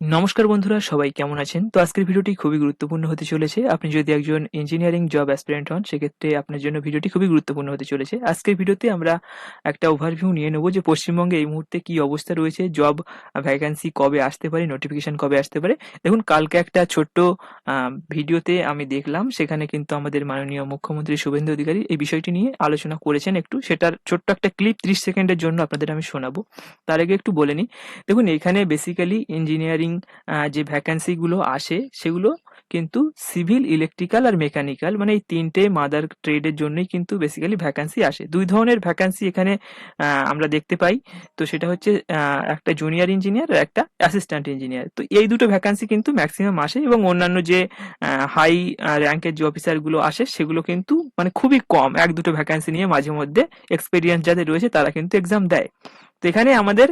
নমস্কার বন্ধুরা, সবাই কেমন আছেন? তো আজকের ভিডিওটি খুবই গুরুত্বপূর্ণ হতে চলেছে। আপনি যদি একজন ইঞ্জিনিয়ারিং জব অ্যাসপিরেন্ট হন, সেক্ষেত্রে আপনার জন্য ভিডিওটি খুবই গুরুত্বপূর্ণ হতে চলেছে। আজকের ভিডিওতে আমরা একটা ওভারভিউ নিয়ে নেব যে পশ্চিমবঙ্গে এই মুহূর্তে কি অবস্থা রয়েছে, জব ভ্যাকেন্সি কবে আসতে পারে, নোটিফিকেশন কবে আসতে পারে। দেখুন, কালকে একটা ছোট্ট আ ভিডিওতে আমি দেখলাম, সেখানে কিন্তু আমাদের মাননীয় মুখ্যমন্ত্রী শুভেন্দু অধিকারী এই বিষয়টি নিয়ে আলোচনা করেছেন একটু। সেটার ছোট্ট একটা ক্লিপ ৩০ সেকেন্ডের জন্য আপনাদের আমি শোনাবো। তার আগে একটু বলে নিই। দেখুন, এখানে বেসিক্যালি ইঞ্জিনিয়ারিং যে ভ্যাকেন্সি গুলো আসে সেগুলো কিন্তু সিভিল, ইলেকট্রিক্যাল আর মেকানিক্যাল, মানে এই তিনটে মাদার ট্রেডের জন্যই কিন্তু বেসিক্যালি ভ্যাকেন্সি আসে। দুই ধরনের ভ্যাকেন্সি এখানে আমরা দেখতে পাই। তো সেটা হচ্ছে একটা জুনিয়র ইঞ্জিনিয়ার আর একটা অ্যাসিস্ট্যান্ট ইঞ্জিনিয়ার। তো এই দুটো ভ্যাকেন্সি কিন্তু ম্যাক্সিমাম আসে, এবং অন্যান্য যে হাই র্যাঙ্কের যে অফিসার গুলো আসে সেগুলো কিন্তু মানে খুবই কম, এক দুটো ভ্যাকেন্সি নিয়ে মাঝে মধ্যে এক্সপেরিয়েন্স যাদের রয়েছে তারা কিন্তু এক্সাম দেয়। তো এখানে আমাদের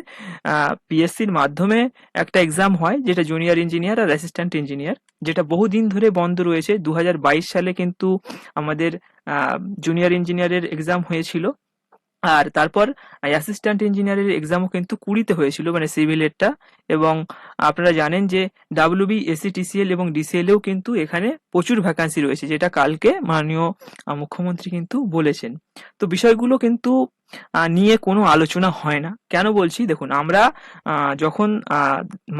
পিএসসির মাধ্যমে একটা এক্সাম হয়, যেটা জুনিয়র ইঞ্জিনিয়ার আর অ্যাসিস্ট্যান্ট ইঞ্জিনিয়ার, যেটা বহুদিন ধরে বন্ধ রয়েছে। 2022 সালে কিন্তু আমাদের জুনিয়র ইঞ্জিনিয়ারের এক্সাম হয়েছিল। আর তারপর অ্যাসিস্ট্যান্ট ইঞ্জিনিয়ারের এক্সামও কিন্তু 20 হয়েছিল, মানে সিভিলেরটা। এবং আপনারা জানেন যে ডাব্লিউবি, এসিটিসিএল এবং ডিসিএলেও কিন্তু এখানে প্রচুর ভ্যাকান্সি রয়েছে, যেটা কালকে মাননীয় মুখ্যমন্ত্রী কিন্তু বলেছেন। তো বিষয়গুলো কিন্তু নিয়ে কোনো আলোচনা হয় না। কেন বলছি? দেখুন, আমরা যখন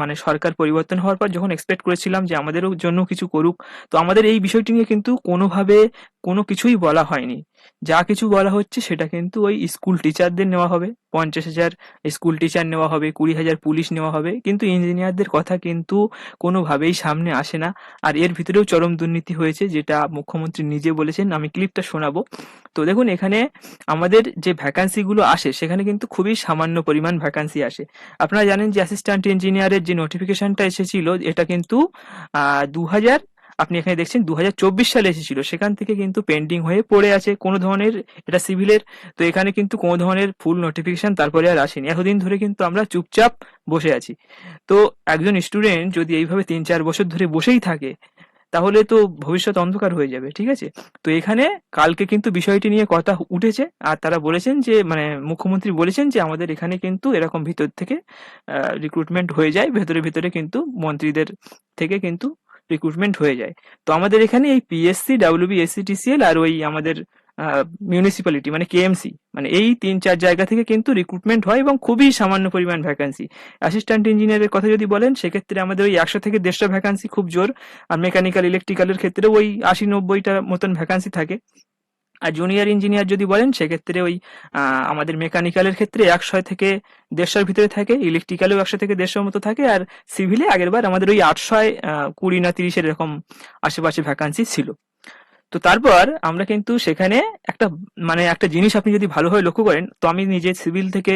মানে সরকার পরিবর্তন হওয়ার পর যখন এক্সপেক্ট করেছিলাম যে আমাদেরও জন্য কিছু করুক, তো আমাদের এই বিষয়টি নিয়ে কিন্তু কোনোভাবে কোনো কিছুই বলা হয়নি। যা কিছু বলা হচ্ছে সেটা কিন্তু ওই স্কুল টিচারদের নেওয়া হবে, 50,000 স্কুল টিচার নেওয়া হবে, 20,000 পুলিশ নেওয়া হবে, কিন্তু ইঞ্জিনিয়ারদের কথা কিন্তু কোনোভাবেই সামনে আসে না। আর এর ভিতরেও চরম দুর্নীতি হয়েছে, যেটা মুখ্যমন্ত্রী নিজে বলেছেন। আমি ক্লিপটা শোনাবো। তো দেখুন, এখানে আমাদের যে ভ্যাকান্সি গুলো আসে সেখানে কিন্তু খুবই সামান্য পরিমাণ ভ্যাকান্সি আসে। আপনারা জানেন যে অ্যাসিস্ট্যান্ট ইঞ্জিনিয়ারের যে নোটিফিকেশনটা এসেছিল, এটা কিন্তু 2000, আপনি এখানে দেখছেন 2024 সালে এসেছিল, সেখান থেকে কিন্তু পেন্ডিং হয়ে পড়ে আছে কোনো ধরনের, এটা সিভিলের। তো এখানে কিন্তু কোনো ধরনের ফুল নোটিফিকেশন তারপরে আর আসেনি। এতদিন ধরে কিন্তু আমরা চুপচাপ বসে আছি। তো একজন স্টুডেন্ট যদি এইভাবে 3-4 বছর ধরে বসেই থাকে, তাহলে তো ভবিষ্যৎ অন্ধকার হয়ে যাবে, ঠিক আছে? তো এখানে কালকে কিন্তু বিষয়টি নিয়ে কথা উঠেছে, আর তারা বলেছেন যে, মানে মুখ্যমন্ত্রী বলেছেন যে আমাদের এখানে কিন্তু এরকম ভিতর থেকে রিক্রুটমেন্ট হয়ে যায়, ভেতরে ভেতরে কিন্তু মন্ত্রীদের থেকে কিন্তু রিক্রুটমেন্ট হয়ে যায়। তো আমাদের এখানে এই পিএসসি, ডাব্লিউবি, এসসি, আর ওই আমাদের মিউনিসিপ্যালিটি মানে কেএমসি, মানে এই 3-4 জায়গা থেকে কিন্তু রিক্রুটমেন্ট হয়, এবং খুবই সামান্য পরিমাণ ভ্যাকান্সি। অ্যাসিস্ট্যান্ট ইঞ্জিনিয়ারের কথা যদি বলেন, সেক্ষেত্রে আমাদের ওই 100 থেকে 150 ভ্যাকান্সি খুব জোর। আর মেকানিক্যাল, ইলেকট্রিক্যালের ক্ষেত্রে ওই 80-90টা মতন ভ্যাকান্সি থাকে। আর জুনিয়র ইঞ্জিনিয়ার যদি বলেন, সেক্ষেত্রে ওই আমাদের মেকানিক্যালের ক্ষেত্রে 100 থেকে 150-র ভিতরে থাকে, ইলেকট্রিক্যালেও 100 থেকে 150-র মতো থাকে, আর সিভিলে আগেরবার আমাদের ওই 800, 20 না 30-এর এরকম আশেপাশে ভ্যাকান্সি ছিল। তো তারপর আমরা কিন্তু সেখানে একটা, মানে একটা জিনিস আপনি যদি ভালোভাবে লক্ষ্য করেন, তো আমি নিজে সিভিল থেকে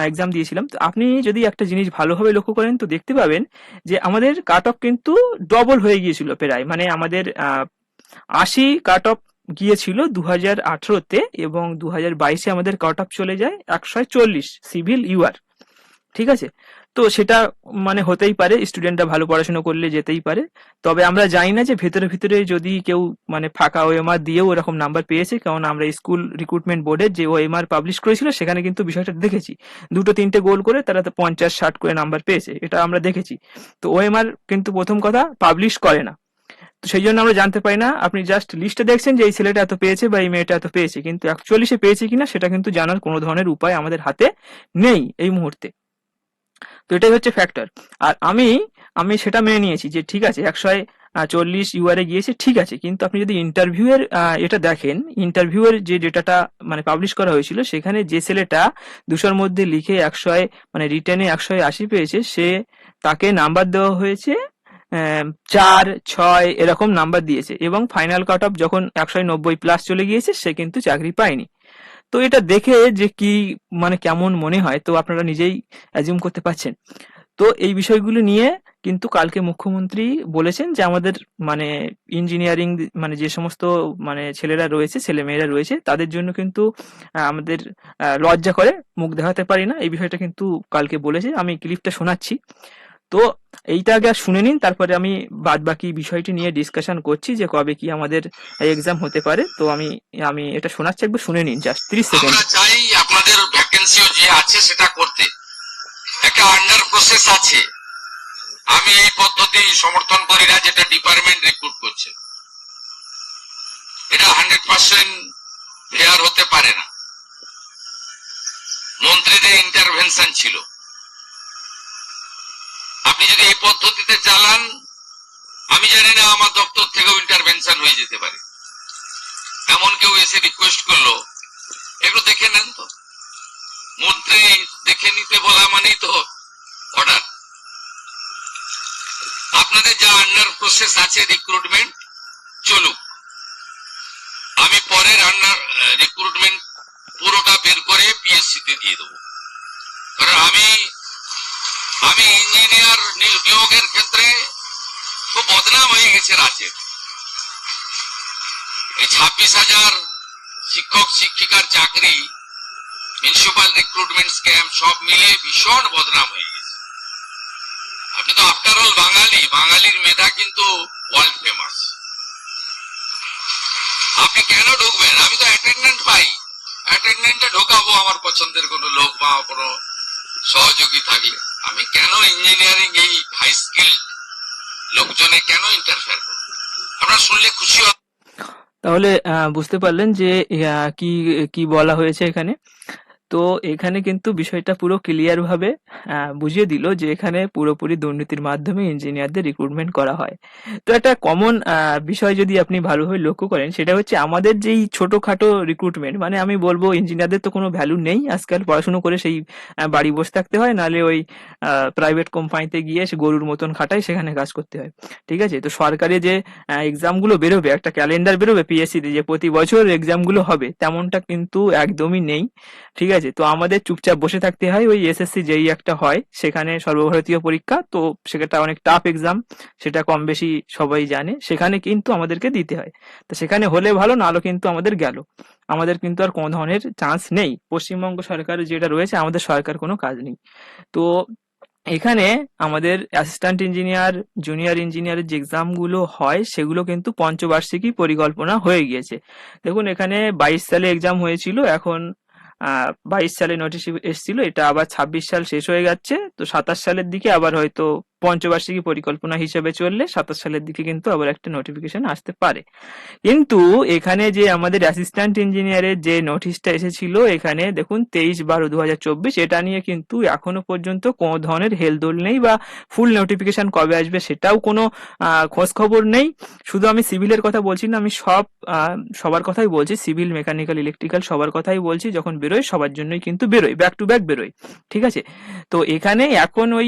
এক্সাম দিয়েছিলাম। তো আপনি যদি একটা জিনিস ভালোভাবে লক্ষ্য করেন, তো দেখতে পাবেন যে আমাদের কাট অফ কিন্তু ডবল হয়ে গিয়েছিল প্রায়। মানে আমাদের 80 কাট অফ গিয়েছিল 2018-তে, এবং 2022-এ আমাদের কাট অফ চলে যায় 140 সিভিল ইউআর, ঠিক আছে? তো সেটা মানে হতেই পারে, স্টুডেন্টরা ভালো পড়াশোনা করলে যেতেই পারে। তবে আমরা জানি না যে ভেতরে ভেতরে যদি কেউ মানে ফাঁকা ওএমআর দিয়েও এরকম নাম্বার পেয়েছে, কারণ আমরা স্কুল রিক্রুটমেন্ট বোর্ডের যে ওএমআর পাবলিশ করেছিল সেখানে কিন্তু বিষয়টা দেখেছি। দুটো তিনটে গোল করে তারা 50-60 করে নাম্বার পেয়েছে, এটা আমরা দেখেছি। তো ওএমআর কিন্তু প্রথম কথা পাবলিশ করে না। তো সেই জন্য আমরা জানতে পারি না। আপনি জাস্ট লিস্টে দেখছেন যে এই ছেলেটা এত পেয়েছে বা এই মেয়েটা এত পেয়েছে, কিন্তু অ্যাকচুয়ালি সে পেয়েছে কিনা সেটা কিন্তু জানার কোনো ধরনের উপায় আমাদের হাতে নেই এই মুহূর্তে। তো এটাই হচ্ছে ফ্যাক্টর। আর আমি আমি সেটা মেনে নিয়েছি যে ঠিক আছে, 140 ইউআরে গিয়েছে, ঠিক আছে। কিন্তু আপনি যদি ইন্টারভিউ এর এটা দেখেন, ইন্টারভিউ এর যে ডেটাটা মানে পাবলিশ করা হয়েছিল, সেখানে যে ছেলেটা 200-র মধ্যে লিখে 100 মানে রিটেনে 180 পেয়েছে, সে তাকে নাম্বার দেওয়া হয়েছে 4, 6 এরকম নাম্বার দিয়েছে, এবং ফাইনাল কাট অফ যখন 190 প্লাস চলে গিয়েছে, সে কিন্তু চাকরি পায়নি। তো এটা দেখে যে কি মানে কেমন মনে হয়, তো আপনারা নিজেই অ্যাজিউম করতে পারছেন। তো এই বিষয়গুলো নিয়ে কিন্তু কালকে মুখ্যমন্ত্রী বলেছেন যে আমাদের মানে ইঞ্জিনিয়ারিং, মানে যে সমস্ত মানে ছেলেরা রয়েছে, ছেলে মেয়েরা রয়েছে, তাদের জন্য কিন্তু আমাদের লজ্জা করে মুখ দেখাতে পারি না, এই বিষয়টা কিন্তু কালকে বলেছে। আমি ক্লিপটা শোনাচ্ছি। তো এইটা আগে শুনে নিন, তারপরে আমি বাদ বাকি বিষয়টি নিয়ে ডিসকাশন করছি যে কবে কি আমাদের এক্সাম হতে পারে। তো আমি আমি এটা শোনাচ্ছি, একবার শুনে নিন জাস্ট 30 সেকেন্ড। আমরা চাই আপনাদের ভ্যাকেন্সিও যে আছে সেটা করতে, একটা আন্ডার প্রসেস আছে। আমি এই পদ্ধতি সমর্থন করি না, যেটা ডিপার্টমেন্ট রিক্রুট করছে। এটা 100% ফেয়ার হতে পারে না। মন্ত্রীদের ইন্টারভেনশন ছিল। আপনি যদি এই পদ্ধতিতে চালান, আমি জানি না আমার দপ্তর থেকেও ইন্টারভেনশন হয়ে যেতে পারে। এমন কেউ এসে রিকোয়েস্ট করলো, একটু দেখে নেন তো। মন্ত্রী দেখে নিতে বলা মানেই তো অর্ডার। আপনাদের যা আন্ডার প্রসেস আছে রিক্রুটমেন্ট চলুক, আমি পরের আন্ডার রিক্রুটমেন্ট পুরোটা বের করে পিএসসি তে দিয়ে দেবো। কারণ আমি ইঞ্জিনিয়ার নিয়োগের ক্ষেত্রে খুব বদনাম হয়ে গেছে রাজ্যের। এই 26,000 শিক্ষক শিক্ষিকার চাকরি, মিউনিসিপাল রিক্রুটমেন্ট স্ক্যাম সব মিলিয়ে ভীষণ বদনাম হয়ে গেছে। আপনি তো আফটার অল বাঙালি, বাঙালির মেধা কিন্তু ওয়ার্ল্ড ফেমাস। আপনি কেন ঢুকবেন? আমি তো অ্যাটেন্ডেন্ট পাই, অ্যাটেন্ডেন্টে ঢোকাবো আমার পছন্দের কোনো লোক বা কোনো সহযোগী থাকলে। আমি কেন ইঞ্জিনিয়ারিং এই হাই স্কিল লোকজনে কেন ইন্টারফেয়ার করবো? আপনারা শুনলে খুশি হবে। তাহলে বুঝতে পারলেন যে কি কি বলা হয়েছে এখানে। তো এখানে কিন্তু বিষয়টা পুরো ক্লিয়ার ভাবে বুঝিয়ে দিল যে এখানে পুরোপুরি দুর্নীতির মাধ্যমে ইঞ্জিনিয়ারদের রিক্রুটমেন্ট করা হয়। তো একটা কমন বিষয় যদি আপনি ভালোভাবে লক্ষ্য করেন, সেটা হচ্ছে আমাদের যেই ছোটখাটো রিক্রুটমেন্ট, মানে আমি বলবো ইঞ্জিনিয়ারদের তো কোনো ভ্যালু নেই আজকাল। পড়াশুনো করে সেই বাড়ি বসে থাকতে হয়, নাহলে ওই প্রাইভেট কোম্পানিতে গিয়ে সে গরুর মতন খাটায় সেখানে কাজ করতে হয়। ঠিক আছে, তো সরকারি যে এক্সামগুলো বেরোবে, একটা ক্যালেন্ডার বেরোবে পিএসসিতে যে প্রতি বছর এক্সামগুলো হবে, তেমনটা কিন্তু একদমই নেই। ঠিক আছে, তো আমাদের চুপচাপ বসে থাকতে হয়। ওই এসএসসি যেই একটা হয়, সেখানে সর্বভারতীয় পরীক্ষা, তো সেটা অনেক টাফ এক্সাম, সেটা কম বেশি সবাই জানে। সেখানে কিন্তু আমাদেরকে দিতে হয়। তো সেখানে হলে ভালো, নাহলে কিন্তু আমাদের গেল। আমাদের কিন্তু আর কোনো ধরনের চান্স নেই। পশ্চিমবঙ্গ সরকার যেটা রয়েছে, আমাদের সরকার কোনো কাজ নেই। তো এখানে আমাদের অ্যাসিস্ট্যান্ট ইঞ্জিনিয়ার, জুনিয়র ইঞ্জিনিয়ারের যে এক্সামগুলো হয়, সেগুলো কিন্তু পঞ্চবার্ষিকী পরিকল্পনা হয়ে গিয়েছে। দেখুন, এখানে 22 সালে এক্সাম হয়েছিল, এখন 22 সালে নোটিশ এসেছিল, এটা আবার 26 সাল শেষ হয়ে যাচ্ছে। তো 27 সালের দিকে আবার হয়তো পঞ্চবার্ষিকী পরিকল্পনা হিসেবে চললে 27 সালের দিকে কিন্তু আবার একটা নোটিফিকেশন আসতে পারে। কিন্তু এখানে যে আমাদের অ্যাসিস্ট্যান্ট ইঞ্জিনিয়ারের যে নোটিশটা এসেছিল, এখানে দেখুন 23/12/2024, এটা নিয়ে কিন্তু এখনো পর্যন্ত কোনো ধরনের হেলদোল নেই, বা ফুল নোটিফিকেশন কবে আসবে সেটাও কোনো খোঁজ খবর নেই। শুধু আমি সিভিলের কথা বলছি না, আমি সবার কথাই বলছি, সিভিল, মেকানিক্যাল, ইলেকট্রিক্যাল সবার কথাই বলছি। যখন বেরোয় সবার জন্যই কিন্তু বেরোয়, ব্যাক টু ব্যাক বেরোয়। ঠিক আছে, তো এখানে এখন ওই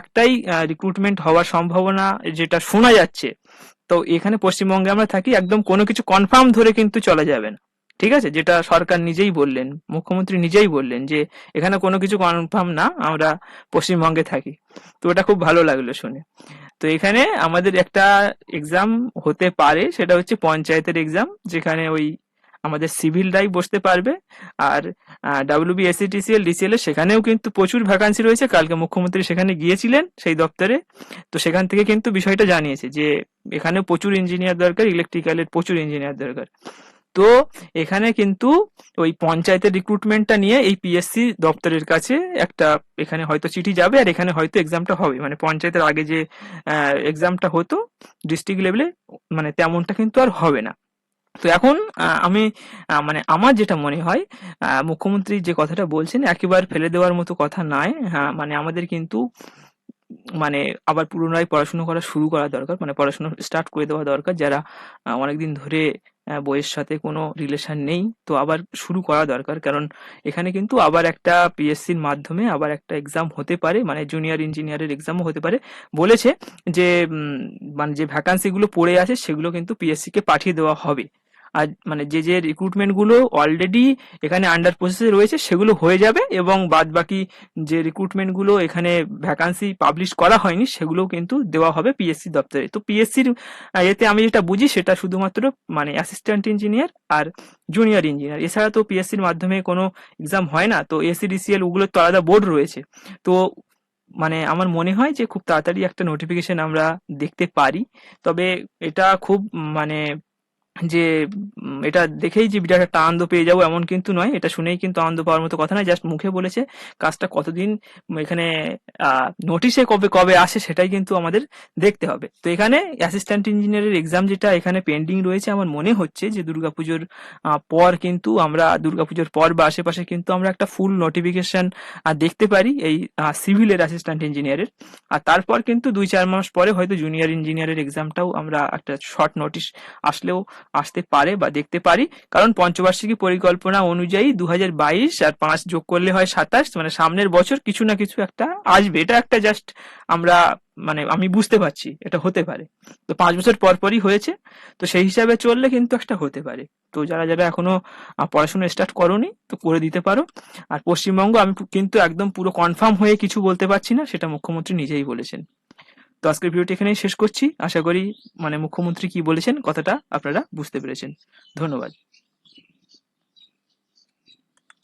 একটাই রিক্রুটমেন্ট হওয়ার সম্ভাবনা যেটা শোনা যাচ্ছে। তো এখানে পশ্চিমবঙ্গে আমরা থাকি, একদম কোনো কিছু কনফার্ম ধরে কিন্তু চলা যাবে না। ঠিক আছে, যেটা সরকার নিজেই বললেন, মুখ্যমন্ত্রী নিজেই বললেন যে এখানে কোনো কিছু কনফার্ম না, আমরা পশ্চিমবঙ্গে থাকি। তো ওটা খুব ভালো লাগলো শুনে। তো এখানে আমাদের একটা এক্সাম হতে পারে, সেটা হচ্ছে পঞ্চায়েতের এক্সাম, যেখানে ওই আমাদের সিভিলরাই বসতে পারবে। আর WBSCTCL DCL সেখানেও কিন্তু প্রচুর ভ্যাকান্সি রয়েছে। কালকে মুখ্যমন্ত্রী সেখানে গিয়েছিলেন, সেই দপ্তরে। তো সেখান থেকে কিন্তু বিষয়টা জানিয়েছে যে এখানে প্রচুর ইঞ্জিনিয়ার দরকার, ইলেকট্রিক্যালের প্রচুর ইঞ্জিনিয়ার দরকার। তো এখানে কিন্তু ওই পঞ্চায়েতের রিক্রুটমেন্টটা নিয়ে এই পিএসসি দপ্তরের কাছে একটা, এখানে হয়তো চিঠি যাবে, আর এখানে হয়তো এক্সামটা হবে। মানে পঞ্চায়েতের আগে যে এক্সামটা হতো ডিস্ট্রিক্ট লেভেলে, মানে তেমনটা কিন্তু আর হবে না। তো এখন আমি মানে আমার যেটা মনে হয়, মুখ্যমন্ত্রী যে কথাটা বলছেন একেবারে ফেলে দেওয়ার মতো কথা নয়। হ্যাঁ, মানে আমাদের কিন্তু মানে আবার পুনরায় পড়াশুনো করা শুরু করা দরকার, মানে পড়াশুনো স্টার্ট করে দেওয়া দরকার। যারা অনেকদিন ধরে বইয়ের সাথে কোনো রিলেশন নেই, তো আবার শুরু করা দরকার। কারণ এখানে কিন্তু আবার একটা পিএসসির মাধ্যমে আবার একটা এক্সাম হতে পারে, মানে জুনিয়র ইঞ্জিনিয়ারের এক্সামও হতে পারে। বলেছে যে মানে যে ভ্যাকান্সিগুলো পড়ে আছে সেগুলো কিন্তু পিএসসিকে পাঠিয়ে দেওয়া হবে। আর মানে যে রিক্রুটমেন্টগুলো অলরেডি এখানে আন্ডার প্রসেসে রয়েছে সেগুলো হয়ে যাবে, এবং বাদবাকি যে রিক্রুটমেন্টগুলো এখানে ভ্যাকান্সি পাবলিশ করা হয়নি সেগুলোও কিন্তু দেওয়া হবে পিএসসি দপ্তরে। তো পিএসসির এতে আমি যেটা বুঝি সেটা শুধুমাত্র মানে অ্যাসিস্ট্যান্ট ইঞ্জিনিয়ার আর জুনিয়র ইঞ্জিনিয়ার, এছাড়া তো পিএসসির মাধ্যমে কোনো এক্সাম হয় না। তো এসিডিসিএল ওগুলোর তো আলাদা বোর্ড রয়েছে। তো মানে আমার মনে হয় যে খুব তাড়াতাড়ি একটা নোটিফিকেশন আমরা দেখতে পারি। তবে এটা খুব মানে যে এটা দেখেই যে বিরাট একটা আনন্দ পেয়ে যাবো এমন কিন্তু নয়, এটা শুনেই কিন্তু আনন্দ পাওয়ার মতো কথা নয়, জাস্ট মুখে বলেছে। কাজটা কতদিন এখানে নোটিশে কবে কবে আসে সেটাই কিন্তু আমাদের দেখতে হবে। তো এখানে অ্যাসিস্ট্যান্ট ইঞ্জিনিয়ারের এক্সাম যেটা এখানে পেন্ডিং রয়েছে, আমার মনে হচ্ছে যে দুর্গাপুজোর পর কিন্তু আমরা দুর্গাপুজোর পর বা আশেপাশে কিন্তু আমরা একটা ফুল নোটিফিকেশন দেখতে পারি এই সিভিলের অ্যাসিস্ট্যান্ট ইঞ্জিনিয়ারের। আর তারপর কিন্তু 2-4 মাস পরে হয়তো জুনিয়র ইঞ্জিনিয়ারের এক্সামটাও আমরা একটা শর্ট নোটিশ আসলেও আসতে পারে বা দেখতে পারি। কারণ পঞ্চবার্ষিকী পরিকল্পনা অনুযায়ী 2022 আর 5 যোগ করলে হয় 27, মানে সামনের বছর কিছু না কিছু একটা আসবে। এটা একটা জাস্ট আমরা মানে আমি বুঝতে পারছি এটা হতে পারে। তো 5 বছর পর পরই হয়েছে, তো সেই হিসাবে চললে কিন্তু একটা হতে পারে। তো যারা যারা এখনো পড়াশোনা স্টার্ট করোনি তো করে দিতে পারো। আর পশ্চিমবঙ্গ আমি কিন্তু একদম পুরো কনফার্ম হয়ে কিছু বলতে পারছি না, সেটা মুখ্যমন্ত্রী নিজেই বলেছেন। তো আজকের ভিডিওটি এখানেই শেষ করছি। আশা করি মানে মুখ্যমন্ত্রী কি বলেছেন কথাটা আপনারা বুঝতে পেরেছেন। ধন্যবাদ।